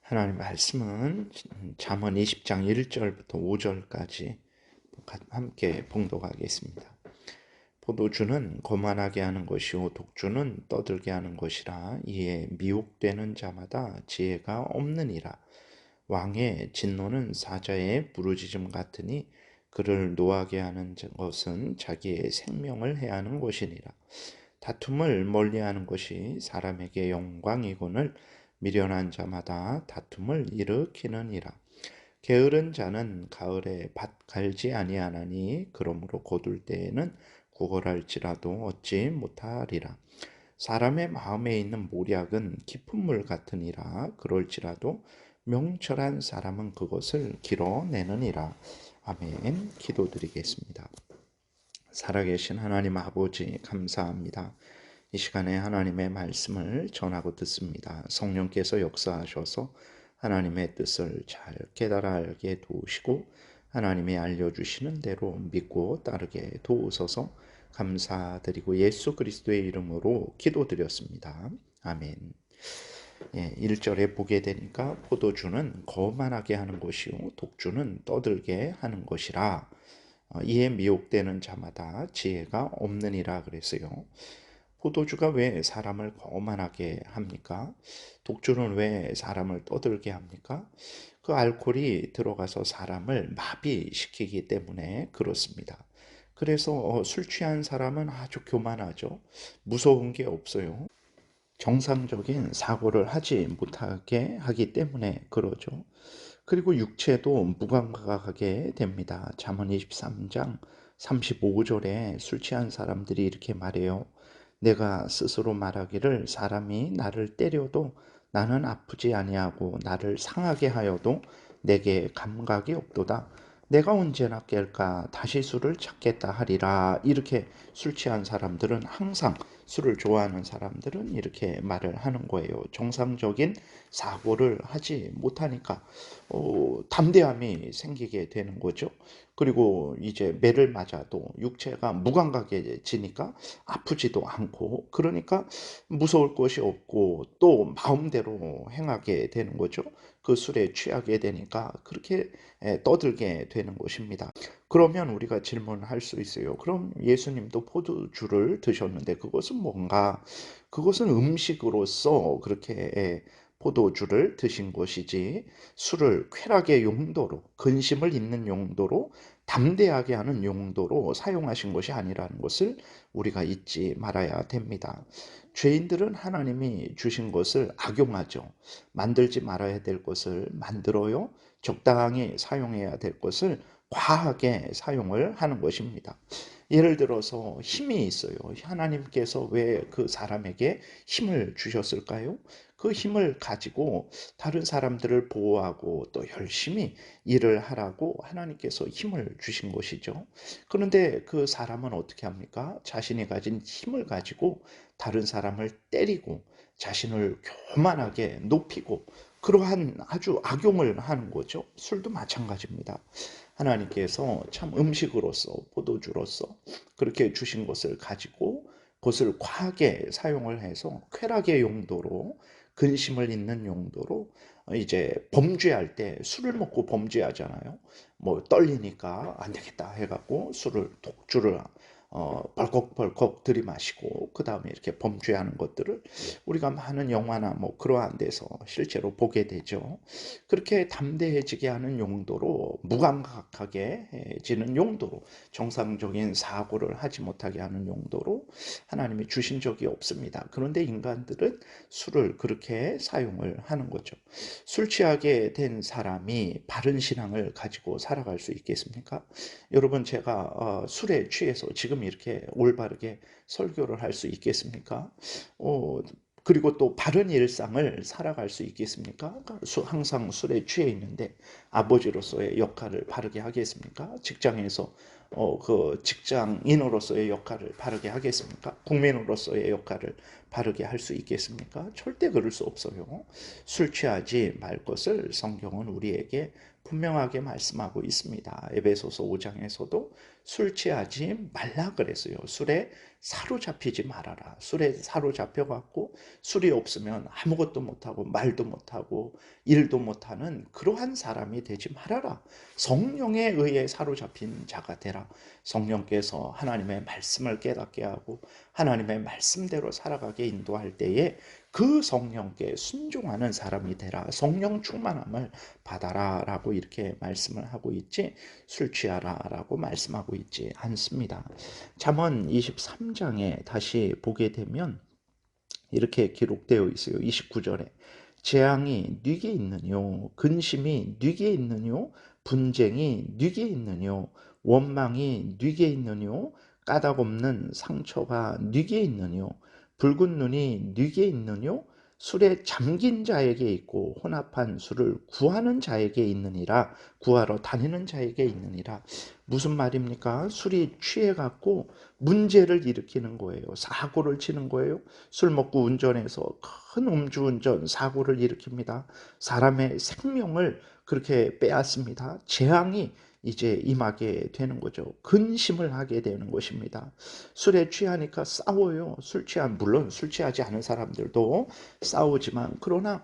하나님 말씀은 잠언 20장 1절부터 5절까지 함께 봉독하겠습니다. 포도주는 거만하게 하는 것이요 독주는 떠들게 하는 것이라. 이에 미혹되는 자마다 지혜가 없느니라. 왕의 진노는 사자의 부르짖음 같으니 그를 노하게 하는 것은 자기의 생명을 해하는 것이니라. 다툼을 멀리하는 것이 사람에게 영광이거늘 미련한 자마다 다툼을 일으키느니라. 게으른 자는 가을에 밭 갈지 아니하나니 그러므로 거둘 때에는 구걸할지라도 얻지 못하리라. 사람의 마음에 있는 모략은 깊은 물 같으니라. 그럴지라도 명철한 사람은 그것을 길어내느니라. 아멘. 기도드리겠습니다. 살아계신 하나님 아버지 감사합니다. 이 시간에 하나님의 말씀을 전하고 듣습니다. 성령께서 역사하셔서 하나님의 뜻을 잘 깨달아 알게 도우시고 하나님이 알려주시는 대로 믿고 따르게 도우소서. 감사드리고 예수 그리스도의 이름으로 기도드렸습니다. 아멘. 1절에 보게 되니까 포도주는 거만하게 하는 것이요 독주는 떠들게 하는 것이라. 이에 미혹되는 자마다 지혜가 없느니라 그랬어요. 포도주가 왜 사람을 거만하게 합니까? 독주는 왜 사람을 떠들게 합니까? 그 알코올이 들어가서 사람을 마비시키기 때문에 그렇습니다. 그래서 술 취한 사람은 아주 교만하죠. 무서운 게 없어요. 정상적인 사고를 하지 못하게 하기 때문에 그러죠. 그리고 육체도 무감각하게 됩니다. 잠언 23장 35절에 술 취한 사람들이 이렇게 말해요. 내가 스스로 말하기를 사람이 나를 때려도 나는 아프지 아니하고 나를 상하게 하여도 내게 감각이 없도다. 내가 언제나 깰까 다시 술을 찾겠다 하리라. 이렇게 술 취한 사람들은 항상 술을 좋아하는 사람들은 이렇게 말을 하는 거예요. 정상적인 사고를 하지 못하니까 담대함이 생기게 되는 거죠. 그리고 이제 매를 맞아도 육체가 무감각해지니까 아프지도 않고 그러니까 무서울 것이 없고 또 마음대로 행하게 되는 거죠. 그 술에 취하게 되니까 그렇게 떠들게 되는 것입니다. 그러면 우리가 질문할 수 있어요. 그럼 예수님도 포도주를 드셨는데 그것은 뭔가? 그것은 음식으로서 그렇게 포도주를 드신 것이지 술을 쾌락의 용도로 근심을 잇는 용도로 담대하게 하는 용도로 사용하신 것이 아니라는 것을 우리가 잊지 말아야 됩니다. 죄인들은 하나님이 주신 것을 악용하죠. 만들지 말아야 될 것을 만들어요. 적당히 사용해야 될 것을 과하게 사용을 하는 것입니다. 예를 들어서 힘이 있어요. 하나님께서 왜 그 사람에게 힘을 주셨을까요? 그 힘을 가지고 다른 사람들을 보호하고 또 열심히 일을 하라고 하나님께서 힘을 주신 것이죠. 그런데 그 사람은 어떻게 합니까? 자신이 가진 힘을 가지고 다른 사람을 때리고 자신을 교만하게 높이고 그러한 아주 악용을 하는 거죠. 술도 마찬가지입니다. 하나님께서 참 음식으로서 포도주로서 그렇게 주신 것을 가지고 그것을 과하게 사용을 해서 쾌락의 용도로 근심을 잇는 용도로 이제 범죄할 때 술을 먹고 범죄하잖아요. 뭐 떨리니까 안 되겠다 해갖고 술을 독주를 벌컥벌컥 들이마시고 그 다음에 이렇게 범죄하는 것들을 우리가 많은 영화나 뭐 그러한 데서 실제로 보게 되죠. 그렇게 담대해지게 하는 용도로 무감각하게지는 용도로 정상적인 사고를 하지 못하게 하는 용도로 하나님이 주신 적이 없습니다. 그런데 인간들은 술을 그렇게 사용을 하는 거죠. 술 취하게 된 사람이 바른 신앙을 가지고 살아갈 수 있겠습니까? 여러분 제가 술에 취해서 지금 이렇게 올바르게 설교를 할 수 있겠습니까? 그리고 또 바른 일상을 살아갈 수 있겠습니까? 항상 술에 취해 있는데 아버지로서의 역할을 바르게 하겠습니까? 직장에서 그 직장인으로서의 역할을 바르게 하겠습니까? 국민으로서의 역할을 바르게 할 수 있겠습니까? 절대 그럴 수 없어요. 술 취하지 말 것을 성경은 우리에게 분명하게 말씀하고 있습니다. 에베소서 5장에서도 술 취하지 말라 그랬어요. 술에 사로잡히지 말아라. 술에 사로잡혀 갖고 술이 없으면 아무것도 못하고 말도 못하고 일도 못하는 그러한 사람이 되지 말아라. 성령에 의해 사로잡힌 자가 되라. 성령께서 하나님의 말씀을 깨닫게 하고 하나님의 말씀대로 살아가게 인도할 때에 그 성령께 순종하는 사람이 되라. 성령 충만함을 받아라 라고 이렇게 말씀을 하고 있지, 술 취하라 라고 말씀하고 있지 않습니다. 잠언 23장에 다시 보게 되면 이렇게 기록되어 있어요. 29절에 재앙이 네게 있느뇨, 근심이 네게 있느뇨, 분쟁이 네게 있느뇨, 원망이 네게 있느뇨, 까닭없는 상처가 네게 있느뇨, 붉은 눈이 네게 있느뇨, 술에 잠긴 자에게 있고 혼합한 술을 구하는 자에게 있느니라. 구하러 다니는 자에게 있느니라. 무슨 말입니까? 술이 취해갖고 문제를 일으키는 거예요. 사고를 치는 거예요. 술 먹고 운전해서 큰 음주운전 사고를 일으킵니다. 사람의 생명을 그렇게 빼앗습니다. 재앙이 이제 임하게 되는 거죠. 근심을 하게 되는 것입니다. 술에 취하니까 싸워요. 물론 술 취하지 않은 사람들도 싸우지만, 그러나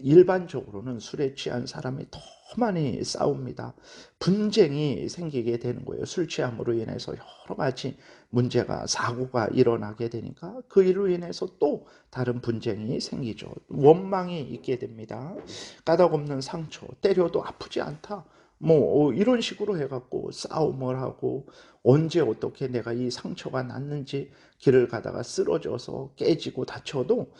일반적으로는 술에 취한 사람이 더 많이 싸웁니다. 분쟁이 생기게 되는 거예요. 술 취함으로 인해서 여러 가지 문제가, 사고가 일어나게 되니까 그 일로 인해서 또 다른 분쟁이 생기죠. 원망이 있게 됩니다. 까닭없는 상처, 때려도 아프지 않다. 이런 식으로 해갖고 싸움을 하고, 언제 어떻게 내가 이 상처가 났는지, 길을 가다가 쓰러져서 깨지고 다쳐도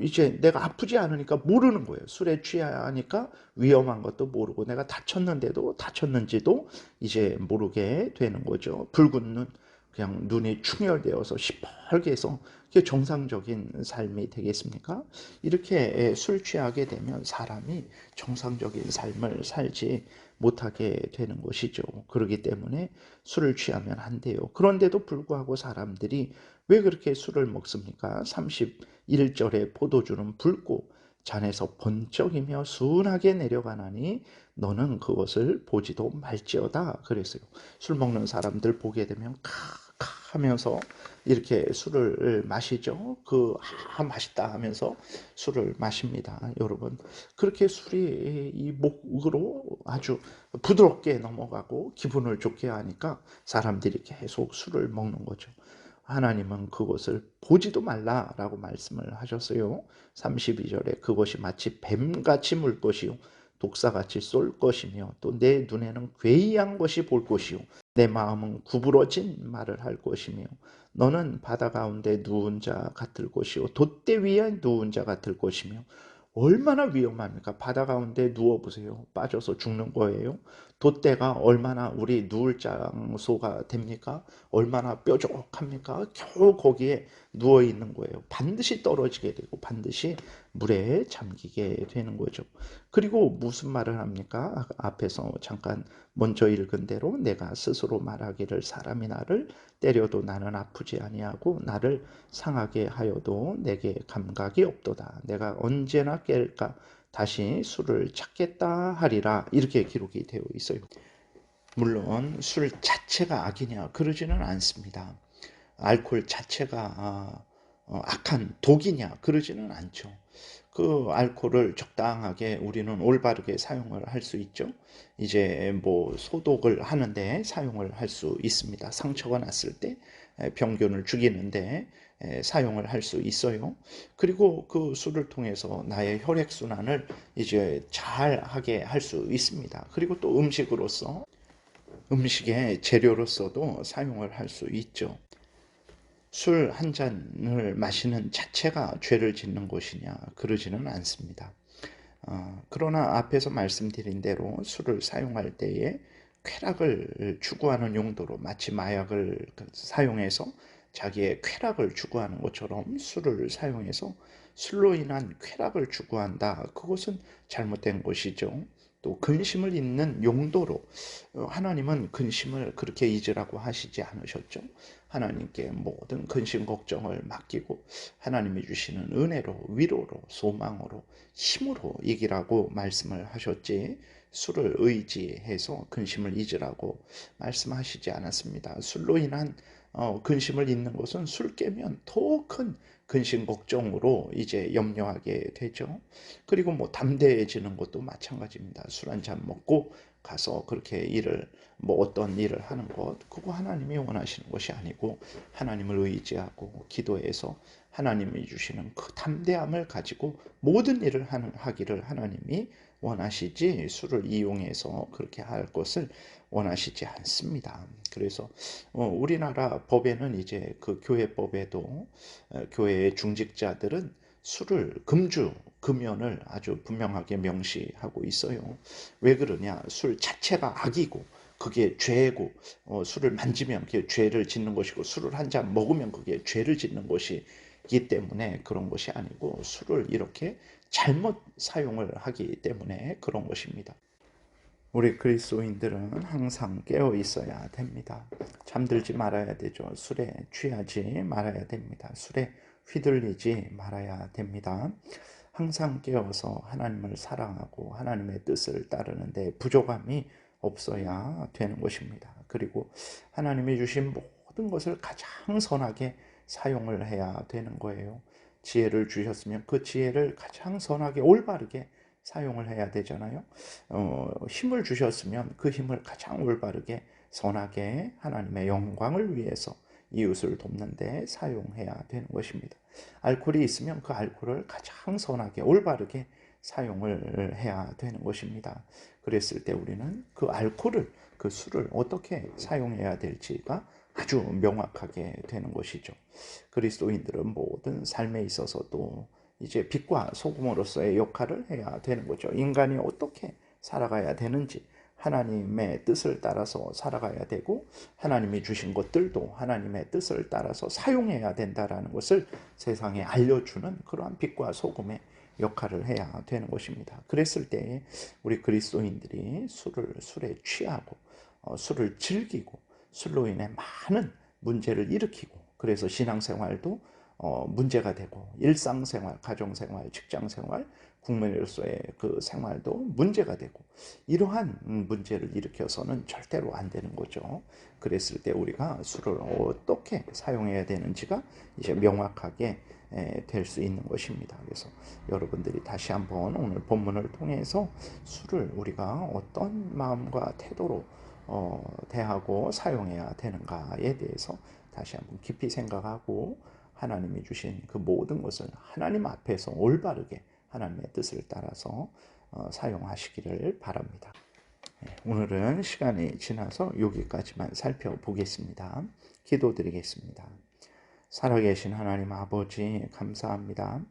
이제 내가 아프지 않으니까 모르는 거예요. 술에 취하니까 위험한 것도 모르고 내가 다쳤는데도 다쳤는지도 이제 모르게 되는 거죠. 붉은 눈, 그냥 눈이 충혈되어서 시뻘게 해서 그게 정상적인 삶이 되겠습니까? 이렇게 술 취하게 되면 사람이 정상적인 삶을 살지 못하게 되는 것이죠. 그렇기 때문에 술을 취하면 안 돼요. 그런데도 불구하고 사람들이 왜 그렇게 술을 먹습니까? 31절에 포도주는 붉고 잔에서 번쩍이며 순하게 내려가나니 너는 그것을 보지도 말지어다 그랬어요. 술 먹는 사람들 보게 되면 하면서 이렇게 술을 마시죠. 맛있다 하면서 술을 마십니다. 여러분, 그렇게 술이 이 목으로 아주 부드럽게 넘어가고 기분을 좋게 하니까 사람들이 계속 술을 먹는 거죠. 하나님은 그것을 보지도 말라라고 말씀을 하셨어요. 32절에 그것이 마치 뱀같이 물 것이요 독사같이 쏠 것이며 또 내 눈에는 괴이한 것이 볼 것이요 내 마음은 구부러진 말을 할 것이며 너는 바다 가운데 누운 자 같을 것이요 돛대 위에 누운 자 같을 것이며. 얼마나 위험합니까? 바다 가운데 누워보세요. 빠져서 죽는 거예요. 돛대가 얼마나 우리 누울 장소가 됩니까? 얼마나 뾰족합니까? 겨우 거기에 누워 있는 거예요. 반드시 떨어지게 되고 반드시 물에 잠기게 되는 거죠. 그리고 무슨 말을 합니까? 앞에서 잠깐 먼저 읽은 대로 내가 스스로 말하기를 사람이 나를 때려도 나는 아프지 아니하고 나를 상하게 하여도 내게 감각이 없도다. 내가 언제나 깰까 다시 술을 찾겠다 하리라. 이렇게 기록이 되어 있어요. 물론 술 자체가 악이냐 그러지는 않습니다. 알코올 자체가 악한 독이냐 그러지는 않죠. 그 알코올을 적당하게 우리는 올바르게 사용을 할 수 있죠. 이제 소독을 하는데 사용을 할 수 있습니다. 상처가 났을 때 병균을 죽이는데 사용을 할 수 있어요. 그리고 그 술을 통해서 나의 혈액순환을 이제 잘 하게 할 수 있습니다. 그리고 또 음식의 재료로서도 사용을 할 수 있죠. 술 한 잔을 마시는 자체가 죄를 짓는 것이냐 그러지는 않습니다. 그러나 앞에서 말씀드린 대로 술을 사용할 때에 쾌락을 추구하는 용도로 마치 마약을 사용해서 자기의 쾌락을 추구하는 것처럼 술을 사용해서 술로 인한 쾌락을 추구한다. 그것은 잘못된 것이죠. 또 근심을 잊는 용도로 하나님은 근심을 그렇게 잊으라고 하시지 않으셨죠. 하나님께 모든 근심 걱정을 맡기고 하나님이 주시는 은혜로 위로로 소망으로 힘으로 이기라고 말씀을 하셨지, 술을 의지해서 근심을 잊으라고 말씀하시지 않았습니다. 술로 인한 근심을 잊는 것은 술 깨면 더 큰 근심 걱정으로 이제 염려하게 되죠. 그리고 뭐 담대해지는 것도 마찬가지입니다. 술 한 잔 먹고 가서 그렇게 어떤 일을 하는 것, 그거 하나님이 원하시는 것이 아니고 하나님을 의지하고 기도해서 하나님이 주시는 그 담대함을 가지고 모든 일을 하기를 하나님이 원하시지, 술을 이용해서 그렇게 할 것을 원하시지 않습니다. 그래서 우리나라 법에는 이제 그 교회법에도 교회의 중직자들은 술을 금연을 아주 분명하게 명시하고 있어요. 왜 그러냐? 술 자체가 악이고 그게 죄고, 술을 만지면 그게 죄를 짓는 것이고, 술을 한 잔 먹으면 그게 죄를 짓는 것이기 때문에 그런 것이 아니고, 술을 이렇게 잘못 사용을 하기 때문에 그런 것입니다. 우리 그리스도인들은 항상 깨어 있어야 됩니다. 잠들지 말아야 되죠. 술에 취하지 말아야 됩니다. 술에 휘둘리지 말아야 됩니다. 항상 깨어서 하나님을 사랑하고 하나님의 뜻을 따르는데 부족함이 없어야 되는 것입니다. 그리고 하나님이 주신 모든 것을 가장 선하게 사용을 해야 되는 거예요. 지혜를 주셨으면 그 지혜를 가장 선하게 올바르게 사용을 해야 되잖아요. 힘을 주셨으면 그 힘을 가장 올바르게 선하게 하나님의 영광을 위해서 이웃을 돕는데 사용해야 되는 것입니다. 알코올이 있으면 그 알코올을 가장 선하게 올바르게 사용을 해야 되는 것입니다. 그랬을 때 우리는 그 술을 어떻게 사용해야 될지가 아주 명확하게 되는 것이죠. 그리스도인들은 모든 삶에 있어서도 이제 빛과 소금으로서의 역할을 해야 되는 거죠. 인간이 어떻게 살아가야 되는지, 하나님의 뜻을 따라서 살아가야 되고 하나님이 주신 것들도 하나님의 뜻을 따라서 사용해야 된다라는 것을 세상에 알려주는 그러한 빛과 소금의 역할을 해야 되는 것입니다. 그랬을 때 우리 그리스도인들이 술에 취하고 술을 즐기고 술로 인해 많은 문제를 일으키고, 그래서 신앙생활도 문제가 되고 일상생활, 가정생활, 직장생활, 국민으로서의 그 생활도 문제가 되고, 이러한 문제를 일으켜서는 절대로 안 되는 거죠. 그랬을 때 우리가 술을 어떻게 사용해야 되는지가 이제 명확하게 될 수 있는 것입니다. 그래서 여러분들이 다시 한번 오늘 본문을 통해서 술을 우리가 어떤 마음과 태도로 대하고 사용해야 되는가에 대해서 다시 한번 깊이 생각하고 하나님이 주신 그 모든 것을 하나님 앞에서 올바르게 하나님의 뜻을 따라서 사용하시기를 바랍니다. 오늘은 시간이 지나서 여기까지만 살펴보겠습니다. 기도드리겠습니다. 살아계신 하나님 아버지, 감사합니다.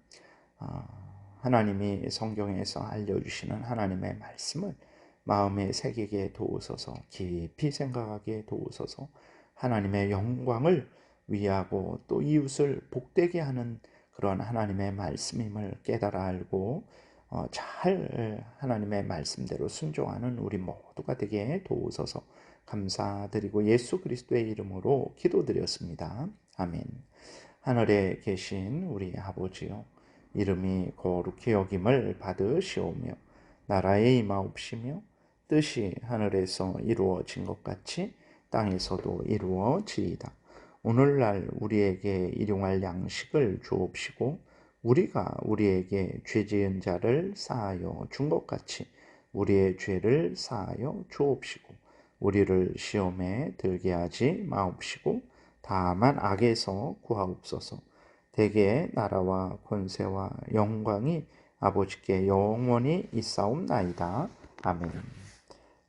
하나님이 성경에서 알려주시는 하나님의 말씀을 마음에 새기게 도우소서, 깊이 생각하게 도우소서, 하나님의 영광을 위하고 또 이웃을 복되게 하는 그런 하나님의 말씀임을 깨달아 알고 잘 하나님의 말씀대로 순종하는 우리 모두가 되게 도우소서. 감사드리고 예수 그리스도의 이름으로 기도드렸습니다. 아멘. 하늘에 계신 우리 아버지요, 이름이 거룩히 여김을 받으시오며 나라의 임하옵시며 뜻이 하늘에서 이루어진 것 같이 땅에서도 이루어지이다. 오늘날 우리에게 일용할 양식을 주옵시고 우리가 우리에게 죄 지은 자를 사하여 준 것 같이 우리의 죄를 사하여 주옵시고 우리를 시험에 들게 하지 마옵시고 다만 악에서 구하옵소서. 대개 나라와 권세와 영광이 아버지께 영원히 있사옵나이다. 아멘.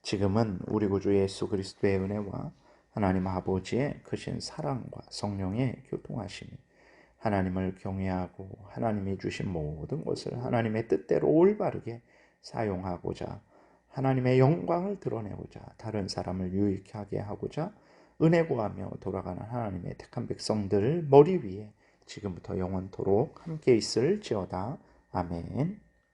지금은 우리 구주 예수 그리스도의 은혜와 하나님 아버지의 크신 사랑과 성령의 교통하심이 하나님을 경외하고 하나님이 주신 모든 것을 하나님의 뜻대로 올바르게 사용하고자, 하나님의 영광을 드러내고자, 다른 사람을 유익하게 하고자 은혜 구하며 돌아가는 하나님의 택한 백성들 머리 위에 지금부터 영원토록 함께 있을지어다. 아멘.